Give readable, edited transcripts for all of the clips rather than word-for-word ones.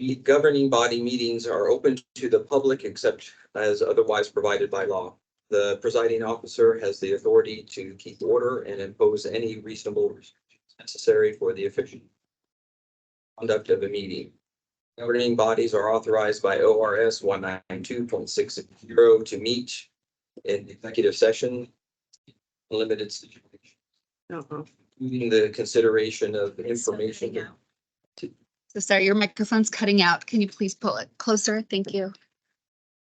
The governing body meetings are open to the public except as otherwise provided by law. The presiding officer has the authority to keep order and impose any reasonable restrictions necessary for the efficient conduct of a meeting. Governing bodies are authorized by ORS 192.660 to meet in executive session, limited situations, including the consideration of information. So sorry, your microphone's cutting out. Can you please pull it closer? Thank you.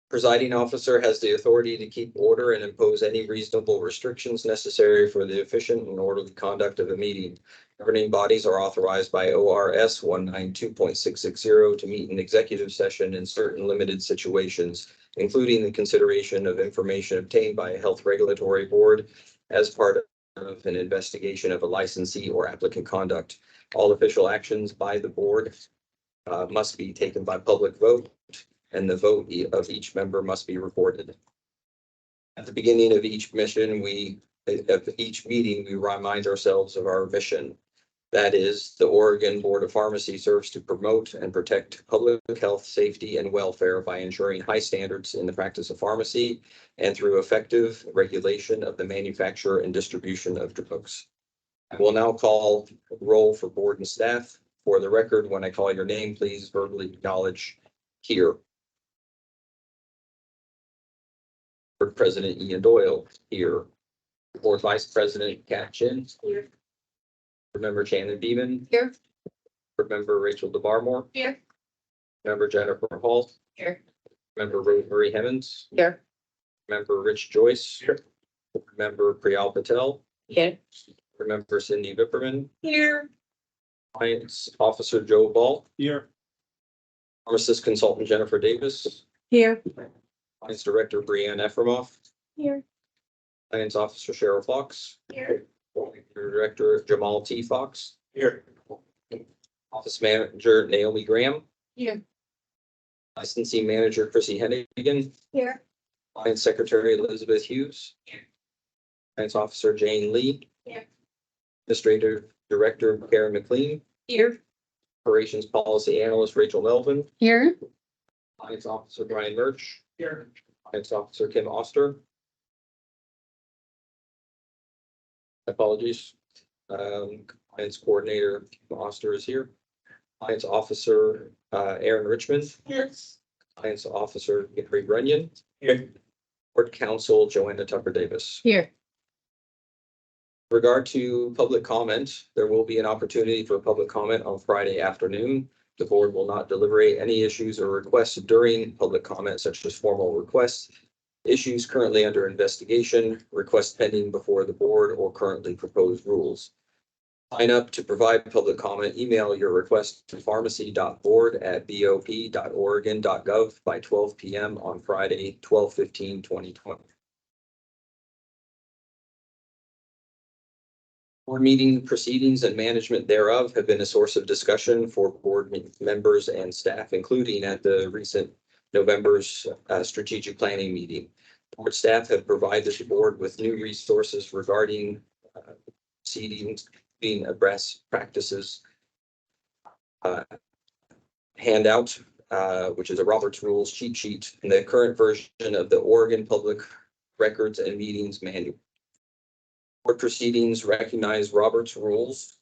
Presiding officer has the authority to keep order and impose any reasonable restrictions necessary for the efficient and orderly conduct of a meeting. Governing bodies are authorized by ORS 192.660 to meet in executive session in certain limited situations, including the consideration of information obtained by a health regulatory board as part of an investigation of a licensee or applicant conduct. All official actions by the board must be taken by public vote, and the vote of each member must be recorded. At the beginning of each meeting, we remind ourselves of our mission. That is, the Oregon Board of Pharmacy serves to promote and protect public health, safety, and welfare by ensuring high standards in the practice of pharmacy and through effective regulation of the manufacture and distribution of drugs. I will now call roll for board and staff. For the record, when I call your name, please verbally acknowledge here. Board President Ian Doyle here. Board Vice President Kat Chin here. Board Member Shannon Beeman Here. Board Member Rachel DeBarmore Here. Member Jennifer Hall Here. Member Rosemary Hemmons Here. Member Rich Joyce here. Member Priyal Patel Here. Member Cindy Vipperman Here. Compliance Officer Joe Ball Here. Pharmacist Consultant Jennifer Davis, Here. Compliance Director Brianne Efremoff, Here. Compliance Officer Cheryl Fox, Here. Director Jamal T. Fox, Here. Office Manager Naomi Graham, Here. Licensing Manager Chrissy Hennigan, Here. Compliance Secretary Elizabeth Hughes, Compliance Officer Jane Lee, Here. Administrative Director Karen McLean, Here. Operations Policy Analyst Rachel Melvin, Here. Compliance Officer Brian Murch, Here. Compliance Officer Kim Oster. Apologies. Compliance Coordinator Kim Oster is here. Compliance Officer Aaron Richmond. Yes. Compliance Officer Gary Runyon. Here. Board Counsel Joanna Tucker Davis. Here. With regard to public comment, there will be an opportunity for public comment on Friday afternoon. The board will not deliberate any issues or requests during public comment, such as formal requests, issues currently under investigation, requests pending before the board, or currently proposed rules. Sign up to provide public comment. Email your request to pharmacy.board@bop.oregon.gov by 12 p.m. on Friday, 12/15/2020. Board meeting proceedings and management thereof have been a source of discussion for board members and staff, including at the recent November's strategic planning meeting. Board staff have provided the board with new resources regarding proceedings, being best practices handout, which is a Robert's Rules cheat sheet, and the current version of the Oregon Public Records and Meetings Manual. Board proceedings recognize Robert's Rules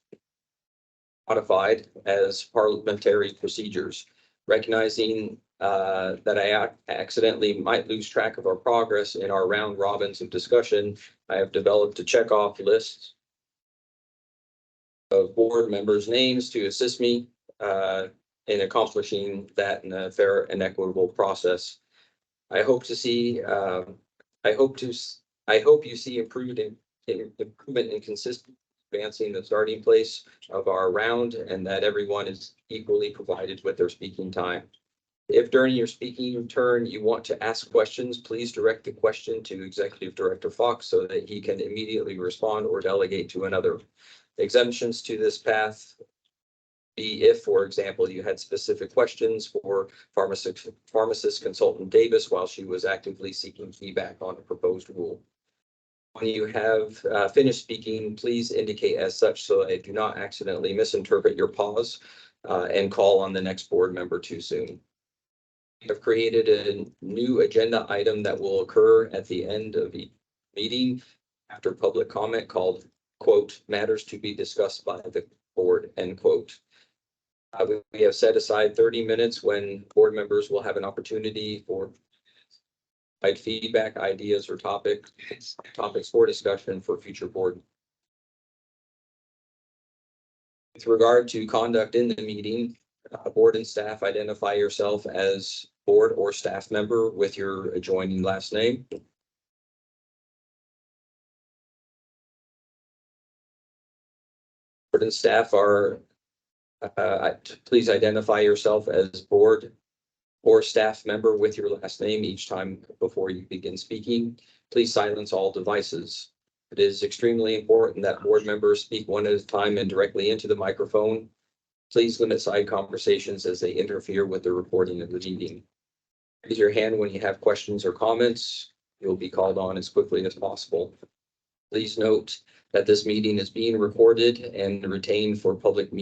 modified as parliamentary procedures, recognizing that I accidentally might lose track of our progress in our round robins of discussion. I have developed a checkoff list of board members' names to assist me in accomplishing that in a fair and equitable process. I hope you see improvement and consistent advancing the starting place of our round, and that everyone is equally provided with their speaking time. If during your speaking turn you want to ask questions, please direct the question to Executive Director Fox so that he can immediately respond or delegate to another. Exemptions to this path be if, for example, you had specific questions for pharmacist consultant Davis while she was actively seeking feedback on a proposed rule. When you have finished speaking, please indicate as such so I do not accidentally misinterpret your pause. and call on the next board member too soon. We have created a new agenda item that will occur at the end of each meeting after public comment called, quote, matters to be discussed by the board, end quote. We have set aside 30 minutes when board members will have an opportunity for feedback, ideas, or topics for discussion for future board. With regard to conduct in the meeting, board and staff identify yourself as board or staff member with your adjoining last name. Board and staff are, please identify yourself as board or staff member with your last name each time before you begin speaking. Please silence all devices. It is extremely important that board members speak one at a time and directly into the microphone. Please limit side conversations as they interfere with the recording of the meeting. Raise your hand when you have questions or comments. You'll be called on as quickly as possible. Please note that this meeting is being recorded and retained for public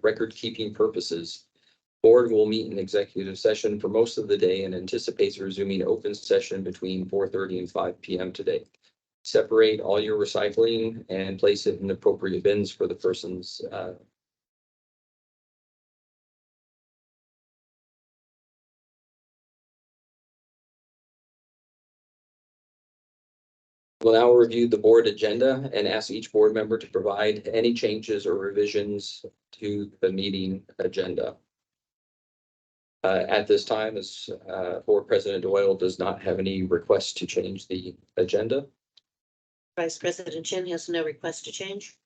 record keeping purposes. Board will meet in executive session for most of the day and anticipates resuming open session between 4:30 and 5 p.m. today. Separate all your recycling and place it in appropriate bins for the persons. We'll now review the board agenda and ask each board member to provide any changes or revisions to the meeting agenda. At this time, as Board President Doyle does not have any requests to change the agenda. Vice President Chin has no request to change.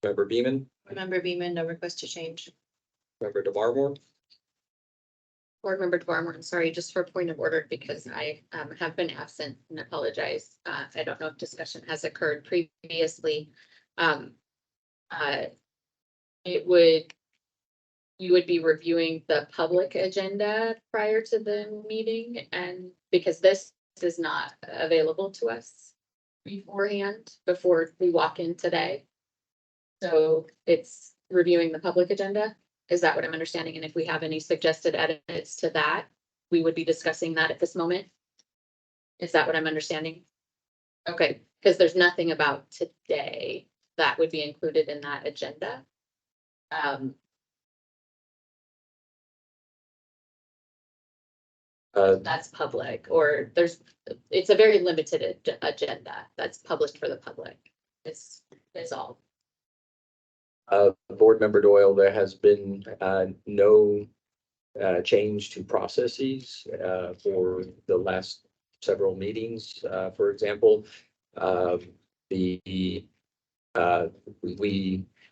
Member Beeman, Member Beeman, no request to change. Member DeBarmore, Board Member DeBarmore, sorry, just for a point of order, because I have been absent and apologize. I don't know if discussion has occurred previously. You would be reviewing the public agenda prior to the meeting, and because this is not available to us beforehand, before we walk in today. So it's reviewing the public agenda. Is that what I'm understanding? And if we have any suggested edits to that, we would be discussing that at this moment? Is that what I'm understanding? Okay, because there's nothing about today that would be included in that agenda. That's public, or it's a very limited agenda that's published for the public. It's all. Board Member Doyle, there has been no change to processes for the last several meetings. For example,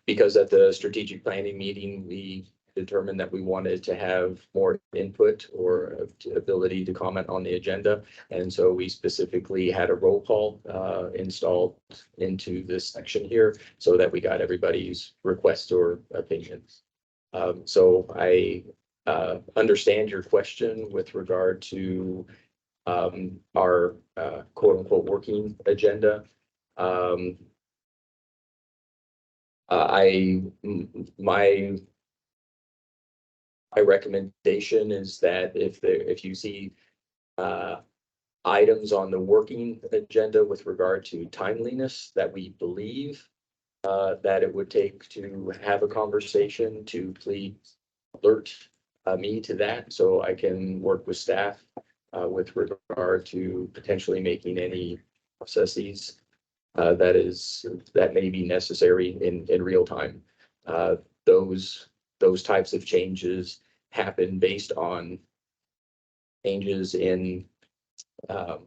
because at the strategic planning meeting, we determined that we wanted to have more input or ability to comment on the agenda. And so we specifically had a roll call installed into this section here so that we got everybody's requests or opinions. So I understand your question with regard to our quote unquote working agenda. My recommendation is that if you see items on the working agenda with regard to timeliness that we believe that it would take to have a conversation, to please alert me to that so I can work with staff with regard to potentially making any processes that may be necessary in real time. Those types of changes happen based on changes in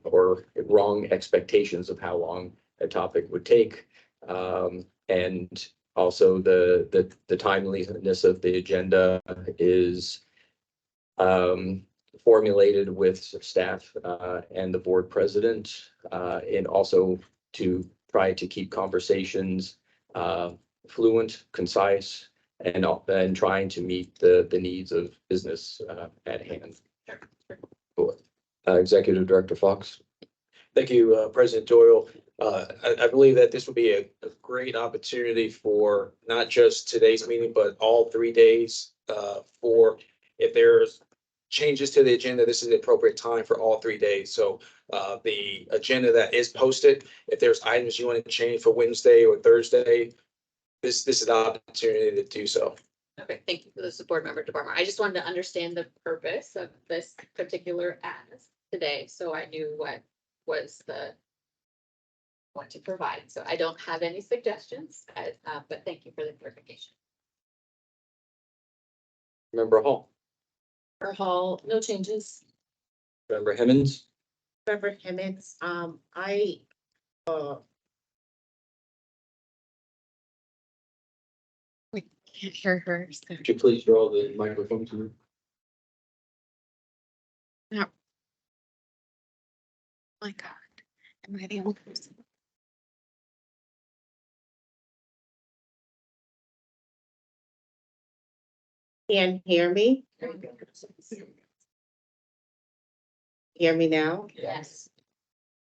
or wrong expectations of how long a topic would take, and also the timeliness of the agenda is formulated with staff and the board president, and also to try to keep conversations fluent, concise, and trying to meet the needs of business at hand. Executive Director Fox. Thank you, President Doyle. I believe that this will be a great opportunity for not just today's meeting, but all 3 days. For if there's changes to the agenda, this is the appropriate time for all 3 days. So the agenda that is posted, if there's items you want to change for Wednesday or Thursday, this is the opportunity to do so. Okay, thank you for the support, Member DeBarmer. I just wanted to understand the purpose of this particular ask today, so I knew what was what to provide. So I don't have any suggestions, but thank you for the clarification. Member Hall, For Hall, no changes. Member Hemmons, Member Hemmons, We can't hear her. So. could you please draw the microphone to me? My God, am I the only person? can hear me? Hear me now? Yes.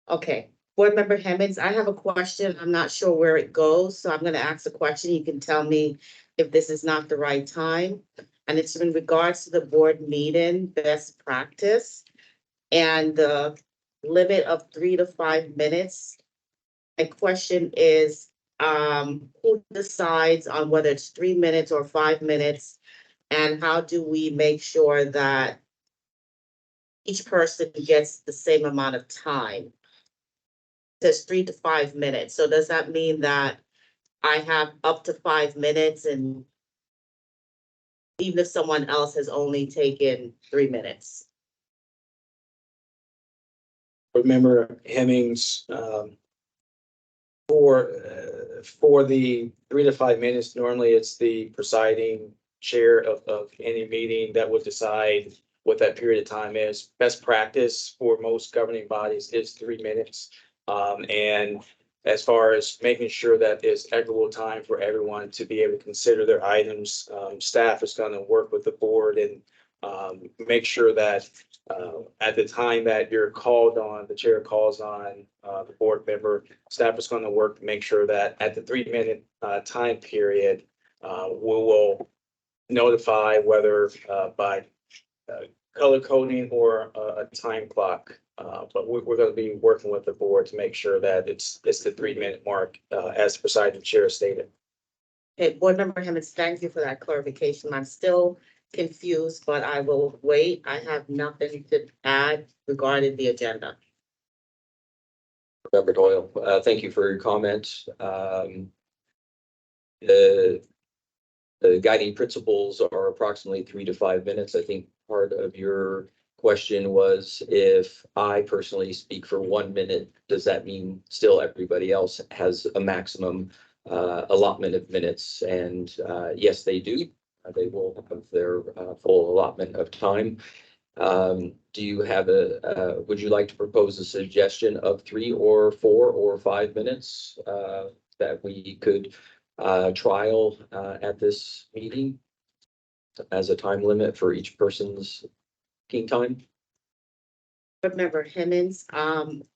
Okay, Board Member Hemmons, I have a question. I'm not sure where it goes, so I'm gonna ask a question. You can tell me if this is not the right time. And it's in regards to the board meeting best practice and the limit of 3 to 5 minutes. My question is, who decides on whether it's 3 minutes or 5 minutes? And how do we make sure that each person gets the same amount of time? It says 3 to 5 minutes. So does that mean that I have up to 5 minutes, and even if someone else has only taken 3 minutes? Remember Hemmings, for the 3 to 5 minutes, normally it's the presiding chair of any meeting that would decide what that period of time is. Best practice for most governing bodies is 3 minutes. And as far as making sure that there's equitable time for everyone to be able to consider their items, staff is going to work with the board and make sure that at the time that you're called on, the chair calls on the board member, staff is going to work to make sure that at the 3 minute time period, we will notify whether by color coding or a time clock. But we're going to be working with the board to make sure that it's the 3 minute mark, as the presiding chair stated. Okay, Board Member Hemmons, thank you for that clarification. I'm still confused, but I will wait. I have nothing to add regarding the agenda. Member Doyle, thank you for your comment. The guiding principles are approximately 3 to 5 minutes. I think part of your question was if I personally speak for 1 minute, does that mean still everybody else has a maximum allotment of minutes? And yes, they do. They will have their full allotment of time. Do you have would you like to propose a suggestion of 3 or 4 or 5 minutes that we could trial at this meeting as a time limit for each person's speaking time? Board Member Hemmons,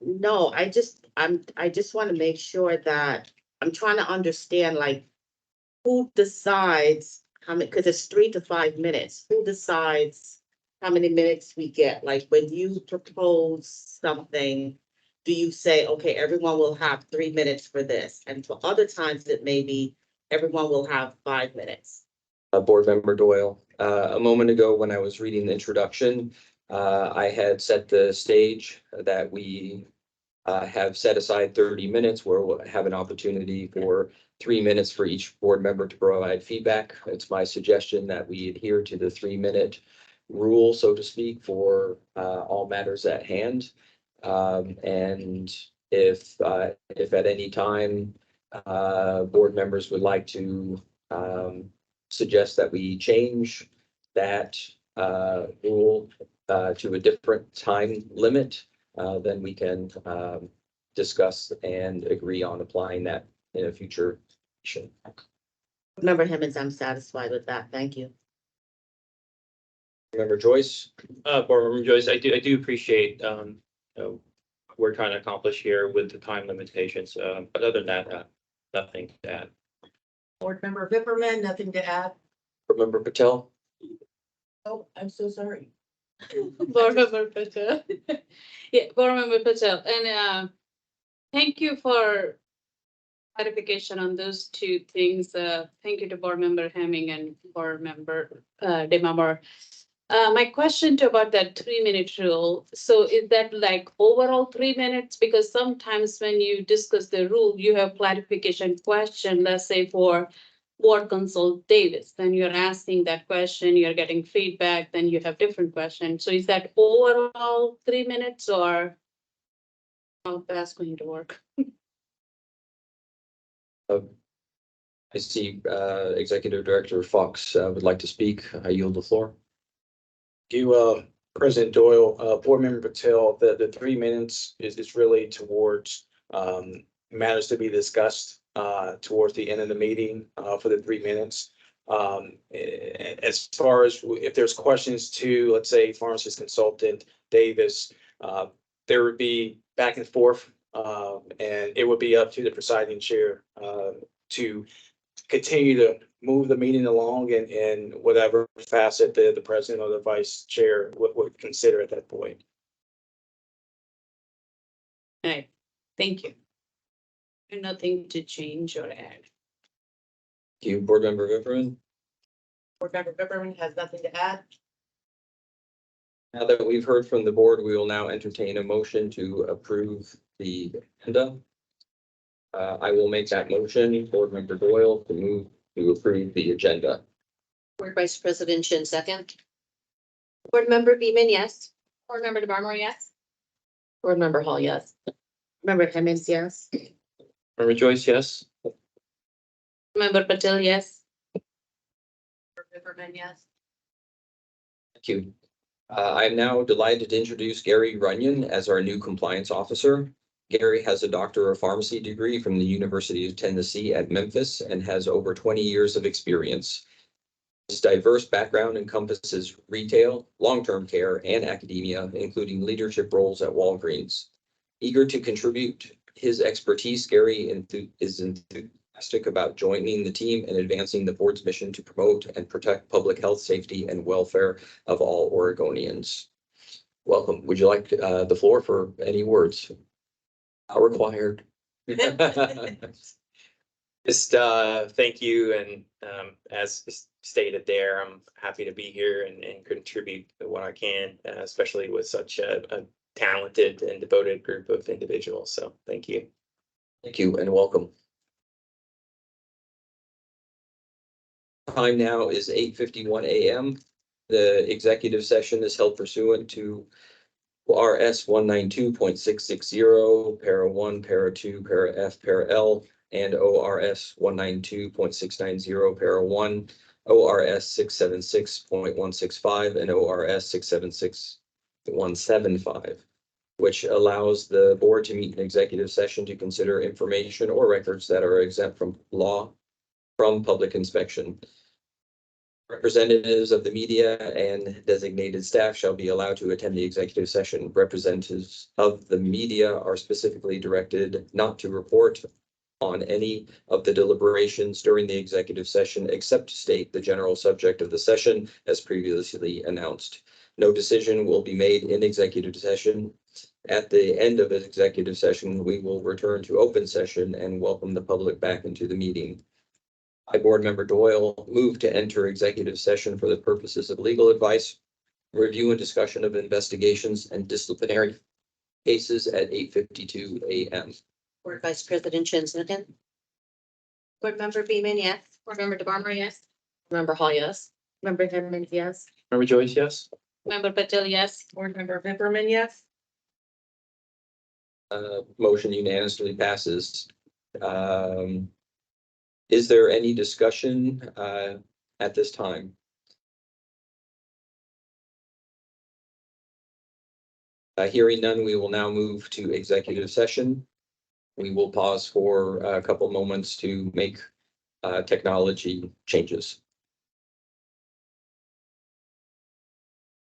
no, I just want to make sure that I'm trying to understand, like, who decides how many, because it's 3 to 5 minutes. Who decides how many minutes we get? Like, when you propose something, do you say, okay, everyone will have 3 minutes for this? And for other times, it may be everyone will have 5 minutes. Board Member Doyle, a moment ago when I was reading the introduction, I had set the stage that we have set aside 30 minutes where we'll have an opportunity for 3 minutes for each board member to provide feedback. It's my suggestion that we adhere to the 3-minute rule, so to speak, for all matters at hand. And if at any time board members would like to suggest that we change that rule to a different time limit, then we can discuss and agree on applying that in a future session. Member Hemmons, I'm satisfied with that. Thank you. Member Joyce? Board Member Joyce, I do appreciate, we're trying to accomplish here with the time limitations. But other than that, nothing to add. Board Member Vipperman, nothing to add. Board Member Patel? Oh, I'm so sorry. Board Member Patel. Yeah, Board Member Patel, and thank you for clarification on those two things. Thank you to Board Member Hemming and Board Member Demamor. My question to about that 3-minute rule, so is that like overall 3 minutes? Because sometimes when you discuss the rule, you have clarification question, let's say for Board Consult Davis, then you're asking that question, you're getting feedback, then you have different questions. So is that overall 3 minutes or how that's going to work? I see Executive Director Fox would like to speak. I yield the floor. You, President Doyle, Board Member Patel, the 3 minutes is really towards matters to be discussed towards the end of the meeting for the 3 minutes. As far as if there's questions to, let's say, pharmacist consultant Davis, there would be back and forth, and it would be up to the presiding chair to continue to move the meeting along in whatever facet the president or the vice chair would consider at that point. All right, thank you. Nothing to change or add. Thank you, Board Member Vipperman. Board Member Vipperman has nothing to add. Now that we've heard from the board, we will now entertain a motion to approve the agenda. I will make that motion. Board Member Doyle to move to approve the agenda. Board Vice President Chin, second. Board Member Beeman, yes. Board Member DeBarmore, yes. Board Member Hall, yes. Member Hemmings, yes. Member Joyce, yes. Member Patel, yes. Board Vipperman, yes. Thank you. I'm now delighted to introduce Gary Runyon as our new compliance officer. Gary has a Doctor of Pharmacy degree from the University of Tennessee at Memphis and has over 20 years of experience. His diverse background encompasses retail, long-term care, and academia, including leadership roles at Walgreens. Eager to contribute his expertise, Gary is enthusiastic about joining the team and advancing the board's mission to promote and protect public health, safety, and welfare of all Oregonians. Welcome. Would you like the floor for any words? Not required. Just thank you, and as stated there, I'm happy to be here and contribute what I can, especially with such a talented and devoted group of individuals. So thank you. Thank you and welcome. Time now is 8:51 a.m. The executive session is held pursuant to RS 192.660, para 1, para 2, para F, para L, and ORS 192.690, para 1, ORS 676.165, and ORS 676.175, which allows the board to meet in executive session to consider information or records that are exempt from law from public inspection. Representatives of the media and designated staff shall be allowed to attend the executive session. Representatives of the media are specifically directed not to report on any of the deliberations during the executive session, except to state the general subject of the session as previously announced. No decision will be made in executive session. At the end of the executive session, we will return to open session and welcome the public back into the meeting. I, Board Member Doyle, move to enter executive session for the purposes of legal advice, review and discussion of investigations and disciplinary cases at 8:52 a.m. Board Vice President Chin, second. Board Member Beeman, yes. Board Member DeBarmore, yes. Member Hall, yes. Member Hemmings, yes. Member Joyce, yes? Member Patel, yes. Board Member Vipperman, yes. Motion unanimously passes. Is there any discussion at this time? Hearing none, we will now move to executive session. We will pause for a couple moments to make technology changes.